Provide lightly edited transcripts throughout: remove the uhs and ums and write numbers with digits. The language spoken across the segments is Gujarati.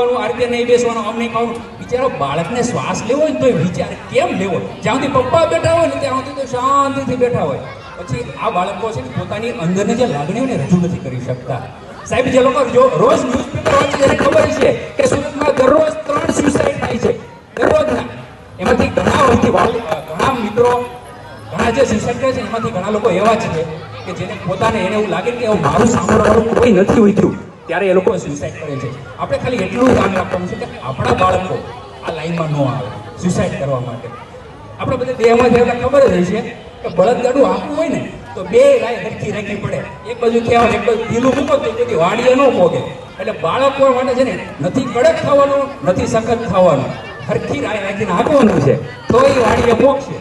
આ રીતે નહીં બેસવાનું, આમ નહીં ખાવાનું. બિચારો બાળકને શ્વાસ લેવો હોય તો વિચાર કેમ લેવો? જ્યાં સુધી પપ્પા બેઠા હોય ને ત્યાં સુધી તો શાંતિથી બેઠા હોય. પછી આ બાળકો છે ને પોતાની અંદરની જે લાગણીઓને રજૂ નથી કરી શકતા. સાહેબ, જે લોકો રોજ ન્યૂઝપેપર વાંચે તેને ખબર છે કે સુરતમાં દરરોજ 3 સુસાઇડ થાય છે, દરરોજના. એમાંથી ઘણા મિત્રો ઘણા જે સુસાઇડ કરે છે એમાંથી ઘણા લોકો એવા છે કે જેને પોતાને એને એવું લાગે કે મારું સાંભળવાનું કોઈ નથી હોતું, ત્યારે એ લોકો સુસાઇડ કરે છે. આપણે ખાલી એટલું ધ્યાન રાખવાનું છે કે આપણા બાળકો આ લાઈનમાં ન આવે સુસાઇડ કરવા માટે. આપણે બધા દેહમાં જેટલા ખબર જ હશે કે બળદગાડું આપવું હોય ને તો 2 રાય હરખી રાખવી પડે. એક બાજુ કહેવાય, એક બાજુ ઢીલું મૂકો તો બધી વાડીએ ન પોગે. એટલે બાળકો માટે છે ને નથી કડક થવાનું, નથી સખત થવાનું, હરખી રાય રાખીને આપવાનું છે તો એ વાડીએ પોગશે.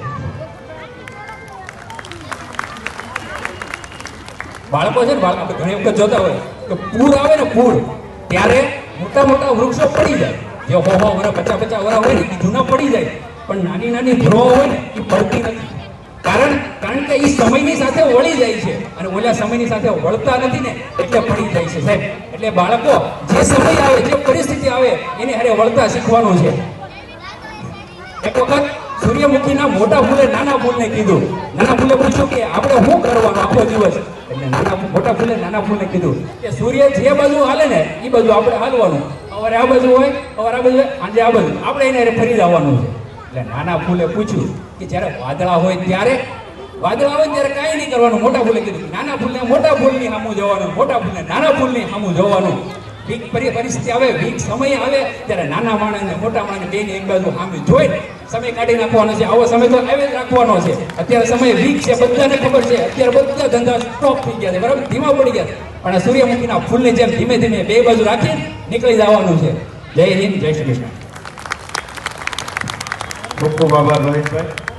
બાળકો છે ને, આપણે ઘણી વખત જોતા હોય કે પૂર આવે ને, પૂર ત્યારે મોટા મોટા વૃક્ષો પડી જાય. જે 100 વર્ષ 50 વર્ષ હોય ને એ જૂના પડી જાય, પણ નાની નાની ધ્રો હોય ને એ પડતી નથી. કારણ કે એ સમયની સાથે વળી જાય છે અને ઓલા સમયની સાથે વળતા નથી ને એટલે પડી જાય છે સાહેબ. એટલે બાળકો જે સમય આવે, જે પરિસ્થિતિ આવે એને હારે વળતા શીખવાનું છે. એક વખત સૂર્યમુખીના મોટા ફૂલે નાના ફૂલને કીધું, નાના ફૂલે પૂછ્યું કે આપણે શું કરવાનું આખો દિવસ? એટલે મોટા ફૂલે નાના ફૂલને કીધું કે સૂર્ય જે બાજુ હાલે ને એ બાજુ આપણે હાલવાનું. સવારે આ બાજુ હોય, સવારે આ બાજુ હોય, સાંજે આ બાજુ, આપણે એને ફરી જવાનું છે. એટલે નાના ફૂલે પૂછ્યું કે જ્યારે વાદળા હોય ત્યારે કાંઈ નહીં કરવાનું. મોટા ફૂલે કીધું નાના ફૂલને મોટા ફૂલની સામું જોવાનું, મોટા ફૂલને નાના ફૂલની સામું જોવાનું. વીક પરિસ્થિતિ આવે, વીક સમય આવે ત્યારે નાના માણસને મોટા માણસને બેને એક બાજુ સામે જોઈને સમય કાઢી નાખવાનો છે. આવો સમય તો આવે જ રાખવાનો છે. અત્યારે સમય વીક છે, બધાને ખબર છે. અત્યારે બધા ધંધા સ્ટોપ થઈ ગયા છે, બરાબર, ધીમા પડી ગયા છે. પણ આ સૂર્યમુખીના ફૂલની જેમ ધીમે ધીમે 2 બાજુ રાખીને નીકળી જવાનું છે. જય હિન્દ, જય શ્રી કૃષ્ણ. ખૂબ ખૂબ આભાર રોહિતભાઈ.